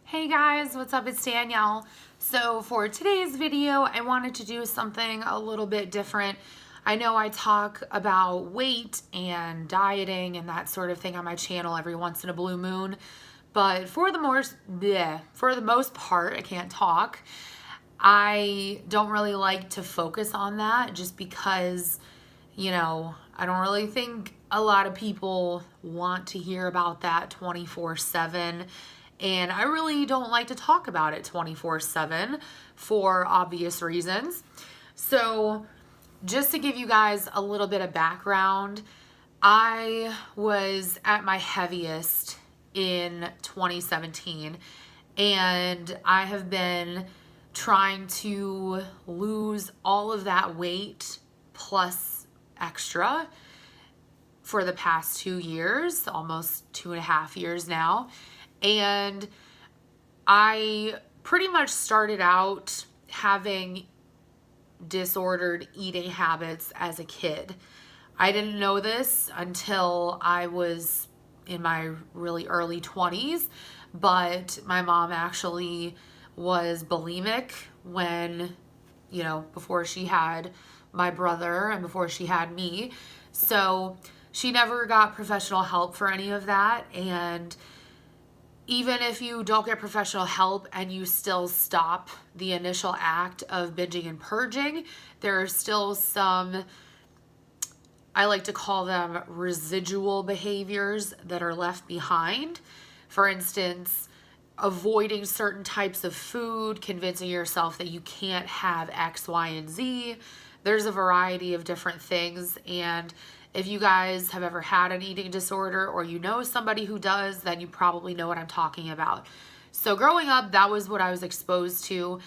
Hey guys, what's up? It's Danielle. So for today's video, I wanted to do something a little bit different. I know I talk about weight and dieting and that sort of thing on my channel every once in a blue moon, but for the most part, I can't talk. I don't really like to focus on that just because, I don't really think a lot of people want to hear about that 24/7. And I really don't like to talk about it 24/7 for obvious reasons. So, just to give you guys a little bit of background, I was at my heaviest in 2017, and I have been trying to lose all of that weight plus extra for the past 2 years, almost 2.5 years now. And I pretty much started out having disordered eating habits as a kid. I didn't know this until I was in my really early 20s, but my mom actually was bulimic when, before she had my brother and before she had me. So she never got professional help for any of that. And even if you don't get professional help and you still stop the initial act of binging and purging, there are still some, I like to call them residual behaviors that are left behind. For instance, avoiding certain types of food, convincing yourself that you can't have X, Y, and Z. There's a variety of different things, and if you guys have ever had an eating disorder or you know somebody who does, then you probably know what I'm talking about. So growing up, that was what I was exposed to.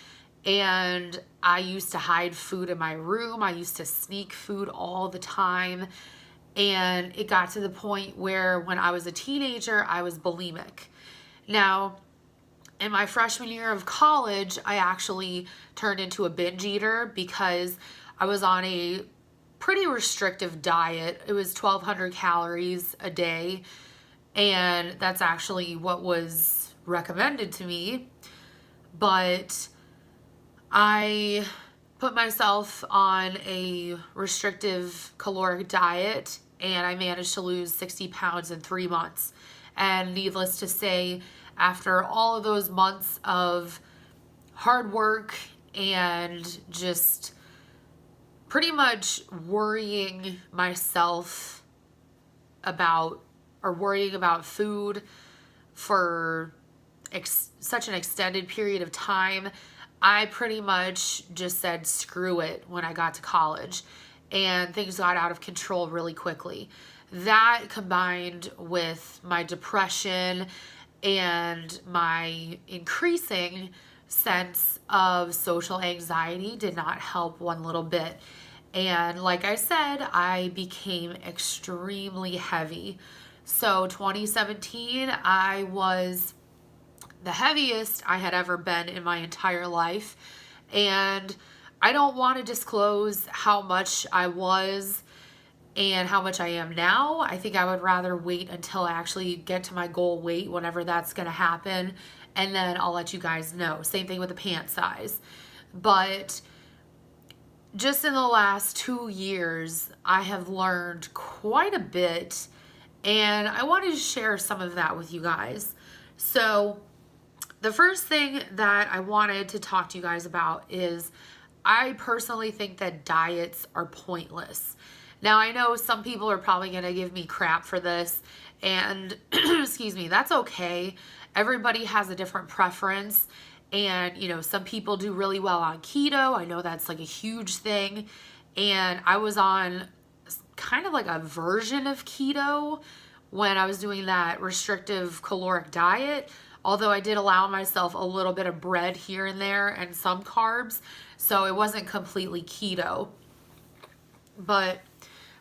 And I used to hide food in my room. I used to sneak food all the time. And it got to the point where when I was a teenager, I was bulimic. Now, in my freshman year of college, I actually turned into a binge eater because I was on a pretty restrictive diet. It was 1,200 calories a day, and that's actually what was recommended to me. But I put myself on a restrictive caloric diet, and I managed to lose 60 pounds in 3 months. And needless to say, after all of those months of hard work and just pretty much worrying myself about, or worrying about food for such an extended period of time, I pretty much just said screw it when I got to college, and things got out of control really quickly. That combined with my depression and my increasing sense of social anxiety did not help one little bit. And like I said, I became extremely heavy. So 2017, I was the heaviest I had ever been in my entire life. And I don't want to disclose how much I was and how much I am now. I think I would rather wait until I actually get to my goal weight, whenever that's going to happen, and then I'll let you guys know. Same thing with the pant size. But just in the last 2 years, I have learned quite a bit, and I wanted to share some of that with you guys. So the first thing that I wanted to talk to you guys about is I personally think that diets are pointless. Now, I know some people are probably going to give me crap for this, and excuse me, that's okay. Everybody has a different preference, and some people do really well on keto. I know that's like a huge thing, and I was on kind of like a version of keto when I was doing that restrictive caloric diet, although I did allow myself a little bit of bread here and there and some carbs, so it wasn't completely keto. But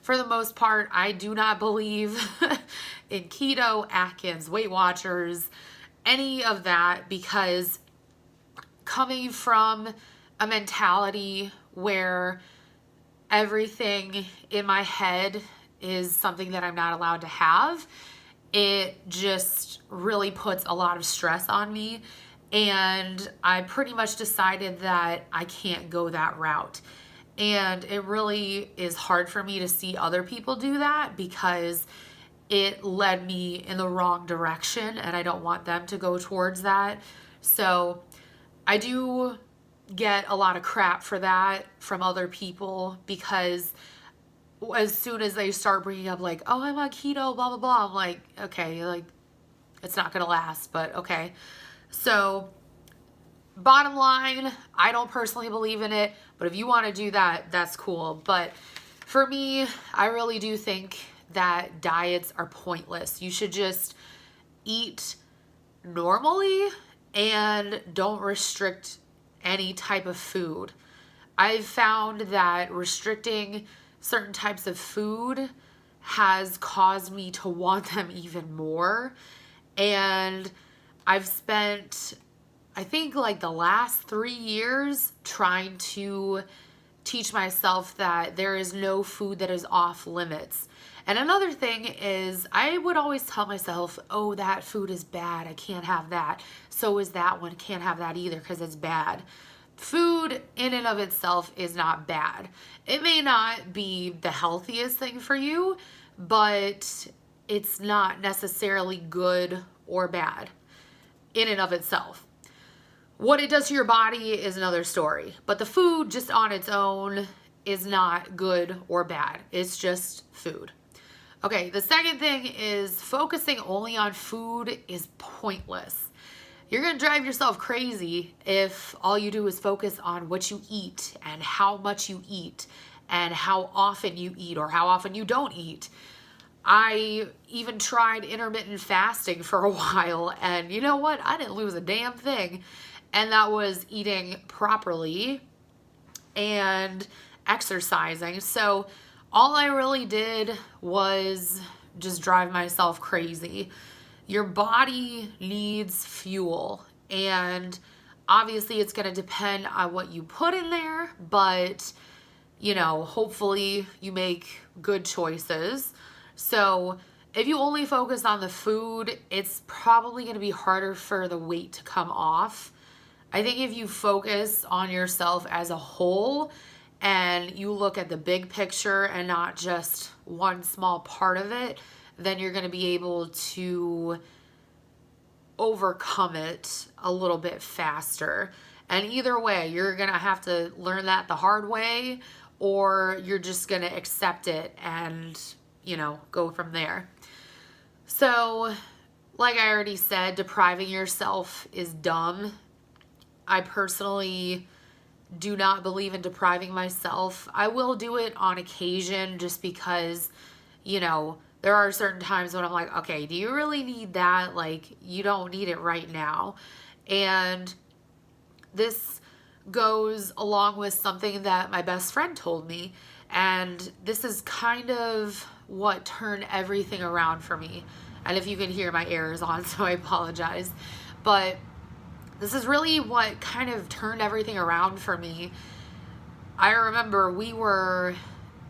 for the most part, I do not believe in keto, Atkins, Weight Watchers, any of that, because coming from a mentality where everything in my head is something that I'm not allowed to have, it just really puts a lot of stress on me. And I pretty much decided that I can't go that route. And it really is hard for me to see other people do that because it led me in the wrong direction and I don't want them to go towards that. So I do get a lot of crap for that from other people because as soon as they start bringing up like, oh, I'm on keto, blah, blah, blah, I'm like, okay, like it's not going to last, but okay. So bottom line, I don't personally believe in it, but if you want to do that, that's cool. But for me, I really do think that diets are pointless. You should just eat normally and don't restrict any type of food. I've found that restricting certain types of food has caused me to want them even more. And I've spent, I think, like the last 3 years trying to teach myself that there is no food that is off limits. And another thing is I would always tell myself, oh, that food is bad. I can't have that. So is that one. Can't have that either because it's bad. Food in and of itself is not bad. It may not be the healthiest thing for you, but it's not necessarily good or bad in and of itself. What it does to your body is another story, but the food just on its own is not good or bad. It's just food. Okay, the second thing is focusing only on food is pointless. You're going to drive yourself crazy if all you do is focus on what you eat and how much you eat and how often you eat or how often you don't eat. I even tried intermittent fasting for a while, and you know what? I didn't lose a damn thing. And that was eating properly and exercising. So all I really did was just drive myself crazy. Your body needs fuel, and obviously it's going to depend on what you put in there, but you know, hopefully you make good choices. So if you only focus on the food, it's probably going to be harder for the weight to come off. I think if you focus on yourself as a whole and you look at the big picture and not just one small part of it, then you're going to be able to overcome it a little bit faster. And either way, you're going to have to learn that the hard way, or you're just going to accept it and, you know, go from there. So, like I already said, depriving yourself is dumb. I personally do not believe in depriving myself. I will do it on occasion just because, you know, there are certain times when I'm like, okay, do you really need that? Like, you don't need it right now. And this goes along with something that my best friend told me. And this is kind of what turned everything around for me. And if you can hear, my air is on, so I apologize. But this is really what kind of turned everything around for me. I remember we were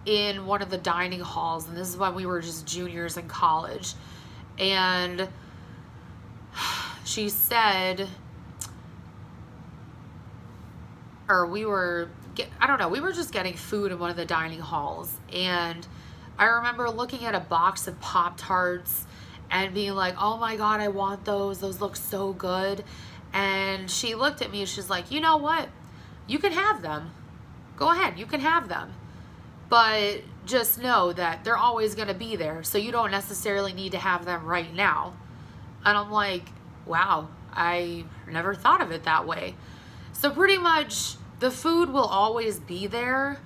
in one of the dining halls, and this is when we were just juniors in college. And she said, or we were just getting food in one of the dining halls. And I remember looking at a box of Pop-Tarts and being like, oh my God, I want those. Those look so good. And she looked at me and she's like, you know what? You can have them. Go ahead, you can have them. But just know that they're always going to be there. So you don't necessarily need to have them right now. And I'm like, wow, I never thought of it that way. So pretty much the food will always be there.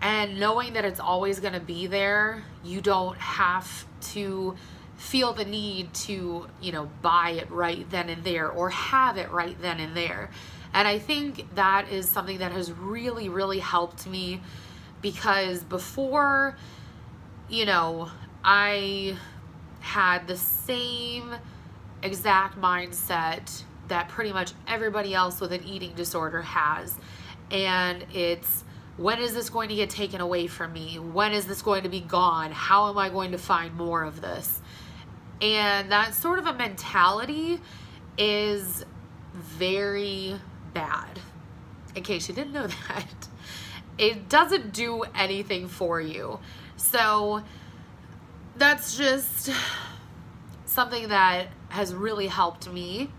And knowing that it's always going to be there, you don't have to feel the need to, you know, buy it right then and there or have it right then and there. And I think that is something that has really, really helped me, because before, you know, I had the same exact mindset that pretty much everybody else with an eating disorder has. And it's, when is this going to get taken away from me? When is this going to be gone? How am I going to find more of this? And that sort of a mentality is very bad. In case you didn't know that, it doesn't do anything for you. So that's just something that has really helped me.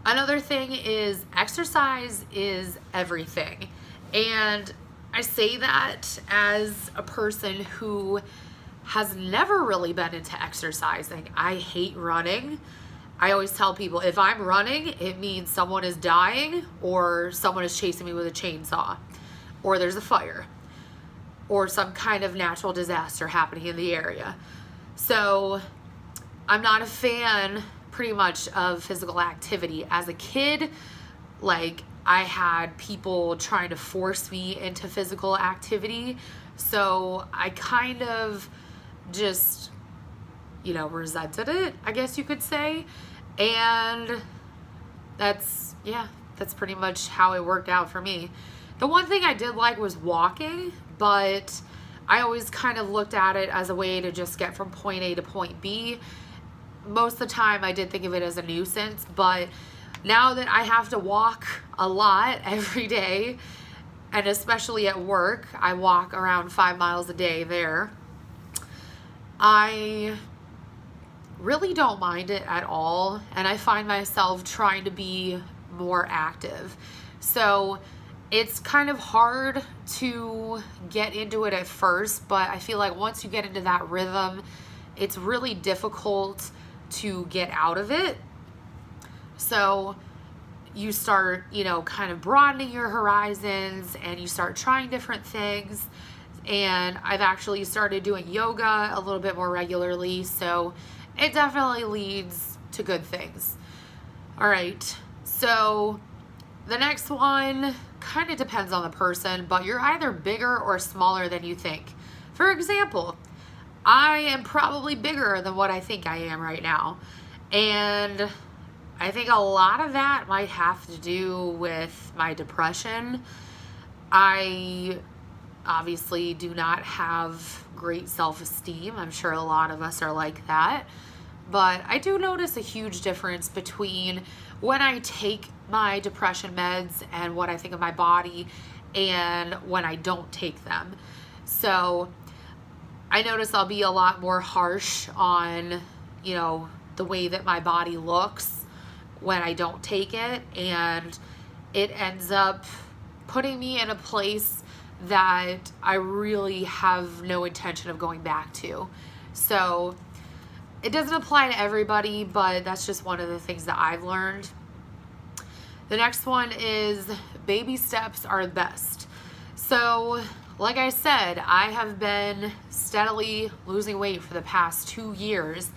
Another thing is exercise is everything. And I say that as a person who has never really been into exercising. I hate running. I always tell people if I'm running, it means someone is dying or someone is chasing me with a chainsaw or there's a fire or some kind of natural disaster happening in the area. So I'm not a fan pretty much of physical activity. As a kid, like I had people trying to force me into physical activity. So I kind of just, resented it, I guess you could say. And that's pretty much how it worked out for me. The one thing I did like was walking, but I always kind of looked at it as a way to just get from point A to point B. Most of the time I did think of it as a nuisance, but now that I have to walk a lot every day, and especially at work, I walk around 5 miles a day there, I really don't mind it at all, and I find myself trying to be more active. So it's kind of hard to get into it at first, but I feel like once you get into that rhythm, it's really difficult to get out of it. So you start, kind of broadening your horizons and you start trying different things. And I've actually started doing yoga a little bit more regularly, so it definitely leads to good things. All right, so the next one kind of depends on the person, but you're either bigger or smaller than you think. For example, I am probably bigger than what I think I am right now. And I think a lot of that might have to do with my depression. I obviously do not have great self-esteem. I'm sure a lot of us are like that. But I do notice a huge difference between when I take my depression meds and what I think of my body and when I don't take them. So I notice I'll be a lot more harsh on, the way that my body looks when I don't take it, and it ends up putting me in a place that I really have no intention of going back to. So it doesn't apply to everybody, but that's just one of the things that I've learned. The next one is baby steps are the best. So like I said, I have been steadily losing weight for the past 2 years,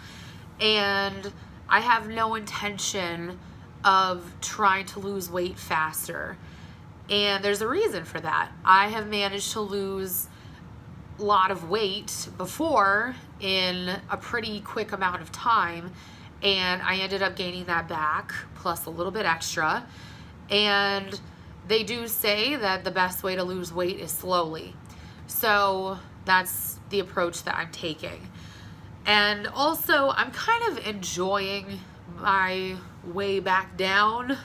and I have no intention of trying to lose weight faster. And there's a reason for that. I have managed to lose a lot of weight before in a pretty quick amount of time, and I ended up gaining that back plus a little bit extra. And they do say that the best way to lose weight is slowly. So that's the approach that I'm taking. And also, I'm kind of enjoying my way back down,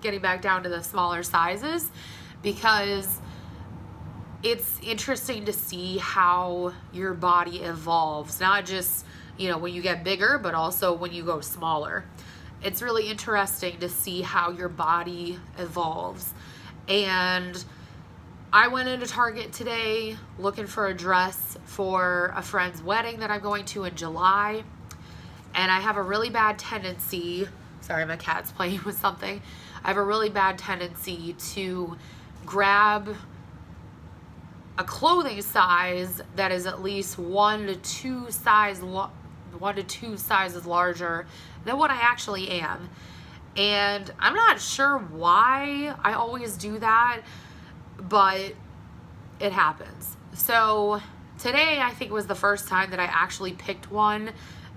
getting back down to the smaller sizes, because it's interesting to see how your body evolves, not just, when you get bigger, but also when you go smaller. It's really interesting to see how your body evolves. And I went into Target today looking for a dress for a friend's wedding that I'm going to in July. And I have a really bad tendency, sorry, my cat's playing with something. I have a really bad tendency to grab a clothing size that is at least 1 to 2 sizes larger than what I actually am. And I'm not sure why I always do that, but it happens. So today I think was the first time that I actually picked one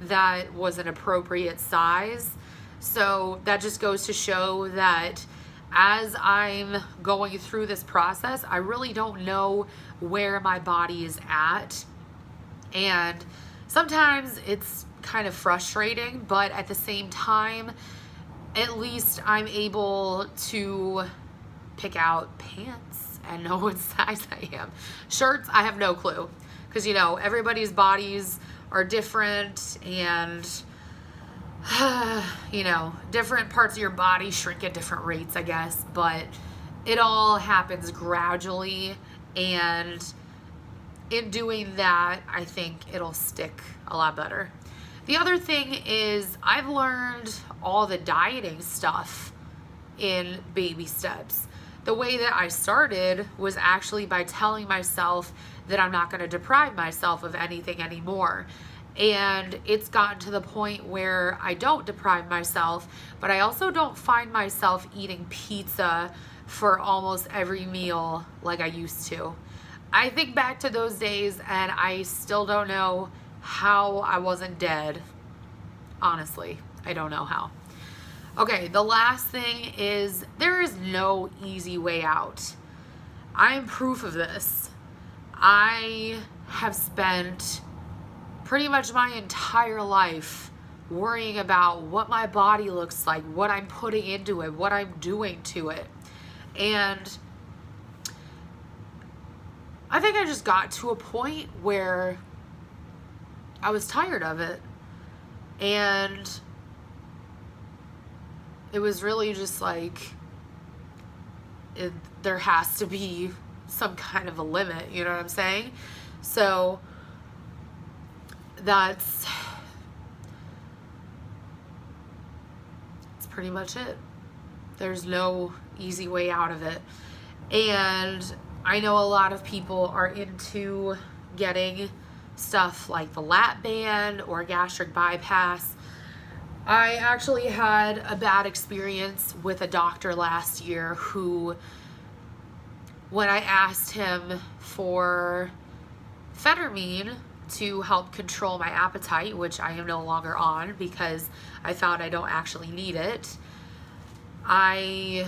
that was an appropriate size. So that just goes to show that as I'm going through this process, I really don't know where my body is at. And sometimes it's kind of frustrating, but at the same time, at least I'm able to pick out pants and know what size I am. Shirts, I have no clue, because you know, everybody's bodies are different, and you know, different parts of your body shrink at different rates, I guess, but it all happens gradually, and in doing that, I think it'll stick a lot better. The other thing is I've learned all the dieting stuff in baby steps. The way that I started was actually by telling myself that I'm not going to deprive myself of anything anymore. And it's gotten to the point where I don't deprive myself, but I also don't find myself eating pizza for almost every meal like I used to. I think back to those days and I still don't know how I wasn't dead. Honestly, I don't know how. Okay, the last thing is there is no easy way out. I am proof of this. I have spent pretty much my entire life worrying about what my body looks like, what I'm putting into it, what I'm doing to it. And I think I just got to a point where I was tired of it. And it was really just like, there has to be some kind of a limit, you know what I'm saying? So that's pretty much it. There's no easy way out of it. And I know a lot of people are into getting stuff like the lap band or gastric bypass. I actually had a bad experience with a doctor last year who, when I asked him for phentermine to help control my appetite, which I am no longer on because I found I don't actually need it, I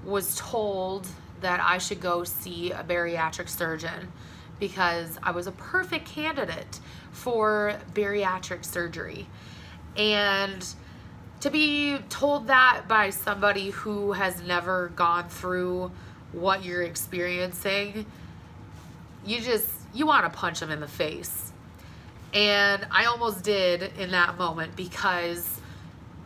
was told that I should go see a bariatric surgeon because I was a perfect candidate for bariatric surgery. And to be told that by somebody who has never gone through what you're experiencing, you want to punch them in the face. And I almost did in that moment because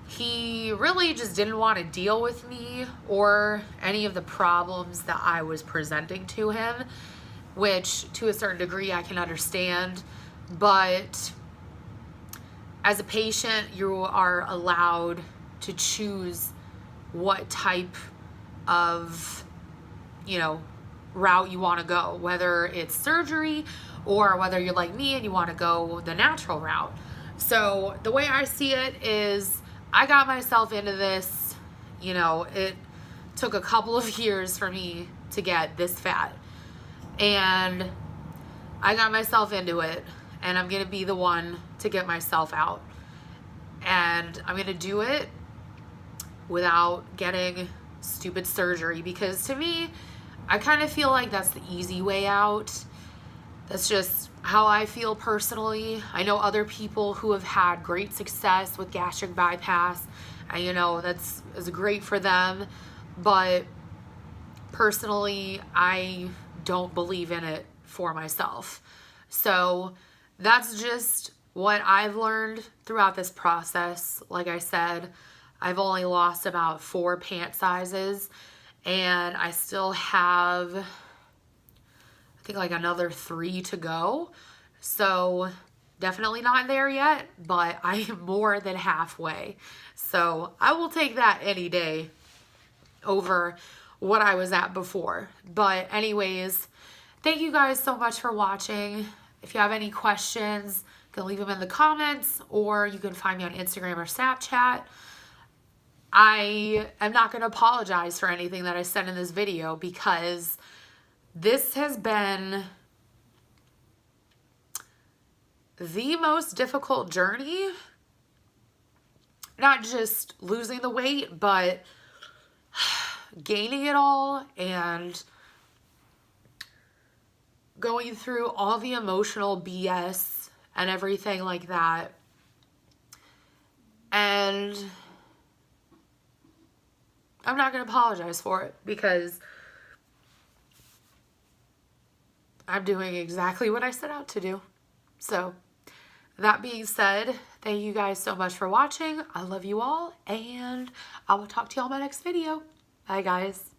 he really just didn't want to deal with me or any of the problems that I was presenting to him, which to a certain degree I can understand. But as a patient, you are allowed to choose what type of, route you want to go, whether it's surgery or whether you're like me and you want to go the natural route. So the way I see it is I got myself into this, it took a couple of years for me to get this fat. And I got myself into it, and I'm going to be the one to get myself out. And I'm going to do it without getting stupid surgery, because to me, I kind of feel like that's the easy way out. That's just how I feel personally. I know other people who have had great success with gastric bypass, and that's great for them. But personally, I don't believe in it for myself. So that's just what I've learned throughout this process. Like I said, I've only lost about 4 pant sizes, and I still have, I think, like another 3 to go. So definitely not there yet, but I am more than halfway. So I will take that any day over what I was at before. But anyways, thank you guys so much for watching. If you have any questions, you can leave them in the comments, or you can find me on Instagram or Snapchat. I am not going to apologize for anything that I said in this video, because this has been the most difficult journey. Not just losing the weight, but gaining it all and going through all the emotional BS and everything like that. And I'm not going to apologize for it because I'm doing exactly what I set out to do. So that being said, thank you guys so much for watching. I love you all, and I will talk to you all in my next video. Bye, guys.